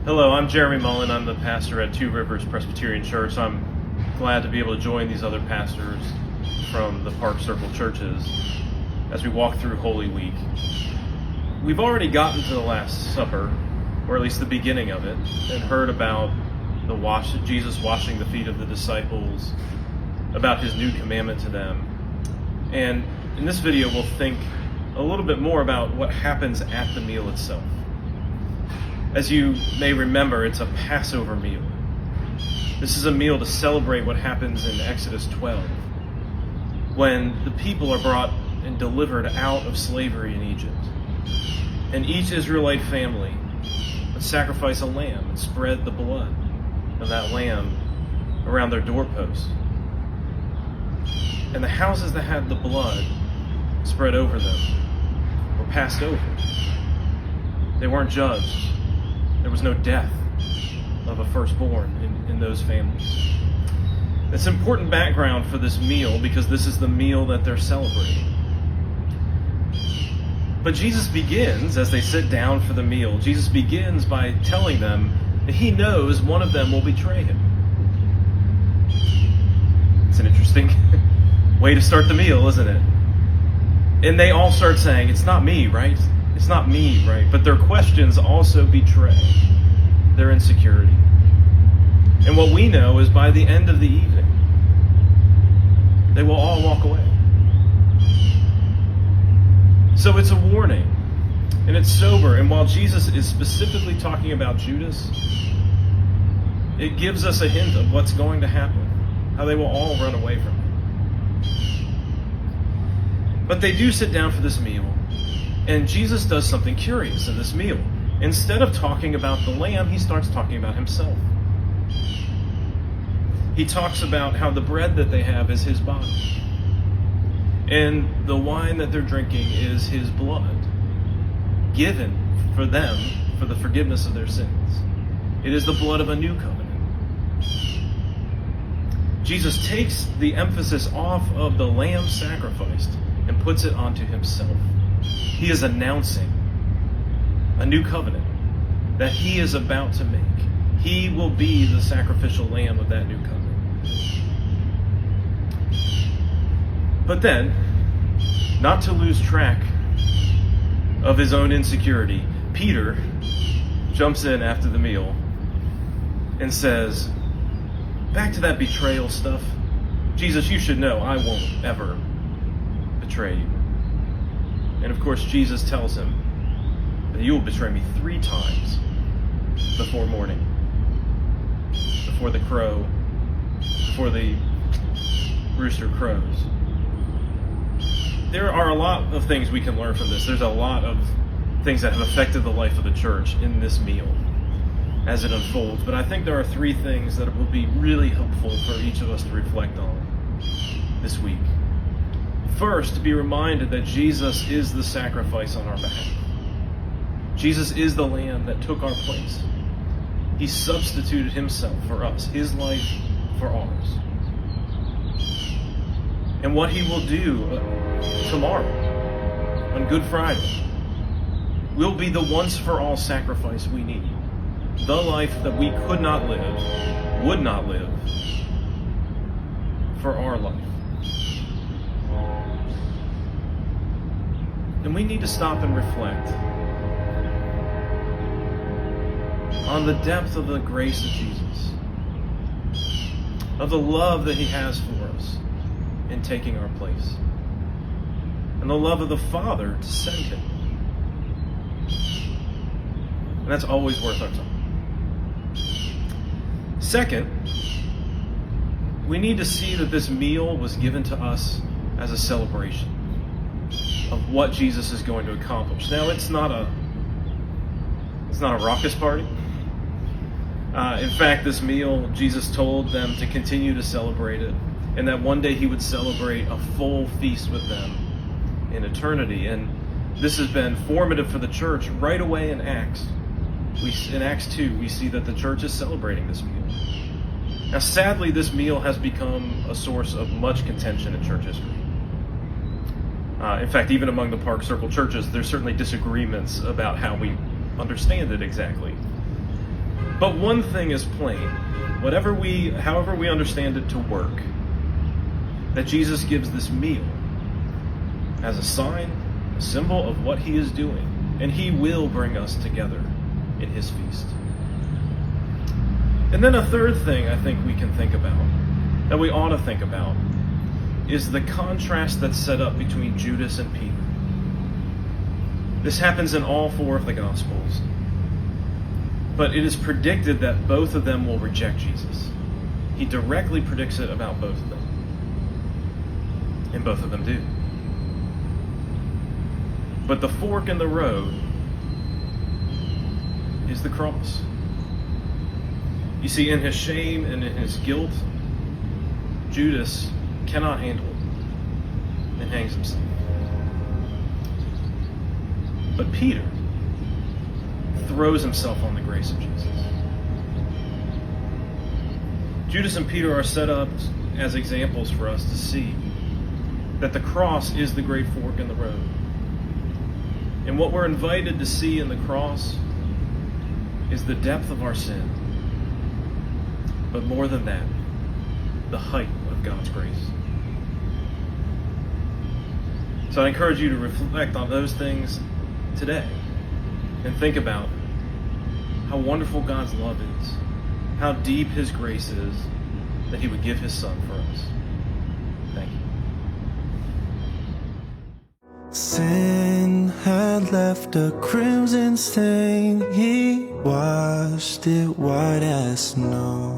Hello, I'm Jeremy Mullen. I'm the pastor at Two Rivers Presbyterian Church. I'm glad to be able to join these other pastors from the Park Circle churches as we walk through Holy Week. We've already gotten to the Last Supper, or at least the beginning of it, and heard about Jesus washing the feet of the disciples, about his new commandment to them. And in this video, we'll think a little bit more about what happens at the meal itself. As you may remember, it's a Passover meal. This is a meal to celebrate what happens in Exodus 12, when the people are brought and delivered out of slavery in Egypt. And each Israelite family would sacrifice a lamb and spread the blood of that lamb around their doorposts. And the houses that had the blood spread over them were passed over. They weren't judged. There was no death of a firstborn in those families. It's important background for this meal because this is the meal that they're celebrating. But Jesus begins, as they sit down for the meal, Jesus begins by telling them that he knows one of them will betray him. It's an interesting way to start the meal, isn't it? And they all start saying, "It's not me, right? It's not me, right?" But their questions also betray their insecurity. And what we know is by the end of the evening, they will all walk away. So it's a warning, and it's sober. And while Jesus is specifically talking about Judas, it gives us a hint of what's going to happen, how they will all run away from him. But they do sit down for this meal. And Jesus does something curious in this meal. Instead of talking about the lamb, he starts talking about himself. He talks about how the bread that they have is his body. And the wine that they're drinking is his blood, given for them for the forgiveness of their sins. It is the blood of a new covenant. Jesus takes the emphasis off of the lamb sacrificed and puts it onto himself. He is announcing a new covenant that he is about to make. He will be the sacrificial lamb of that new covenant. But then, not to lose track of his own insecurity, Peter jumps in after the meal and says, "Back to that betrayal stuff. Jesus, you should know I won't ever betray you." And of course, Jesus tells him that you will betray me 3 times before morning, before the rooster crows. There are a lot of things we can learn from this. There's a lot of things that have affected the life of the church in this meal as it unfolds. But I think there are 3 things that will be really helpful for each of us to reflect on this week. First, to be reminded that Jesus is the sacrifice on our behalf. Jesus is the lamb that took our place. He substituted himself for us, his life for ours. And what he will do tomorrow, on Good Friday, will be the once-for-all sacrifice we need. The life that we could not live, would not live, for our life. And we need to stop and reflect on the depth of the grace of Jesus, of the love that he has for us in taking our place, and the love of the Father to send him. And that's always worth our time. Second, we need to see that this meal was given to us as a celebration of what Jesus is going to accomplish. Now, it's not a raucous party. In fact, this meal, Jesus told them to continue to celebrate it, and that one day he would celebrate a full feast with them in eternity. And this has been formative for the church right away in Acts. In Acts 2, we see that the church is celebrating this meal. Now, sadly, this meal has become a source of much contention in church history. In fact, even among the Park Circle churches, there's certainly disagreements about how we understand it exactly. But one thing is plain, however we understand it to work, that Jesus gives this meal as a sign, a symbol of what he is doing, and he will bring us together in his feast. And then a third thing I think we can think about, that we ought to think about, is the contrast that's set up between Judas and Peter. This happens in all four of the Gospels. But it is predicted that both of them will reject Jesus. He directly predicts it about both of them. And both of them do. But the fork in the road is the cross. You see, in his shame and in his guilt, Judas cannot handle it and hangs himself. But Peter throws himself on the grace of Jesus. Judas and Peter are set up as examples for us to see that the cross is the great fork in the road. And what we're invited to see in the cross is the depth of our sin. But more than that, the height of God's grace. So I encourage you to reflect on those things today and think about how wonderful God's love is, how deep his grace is, that he would give his son for us. Thank you. Sin had left a crimson stain, he washed it white as snow.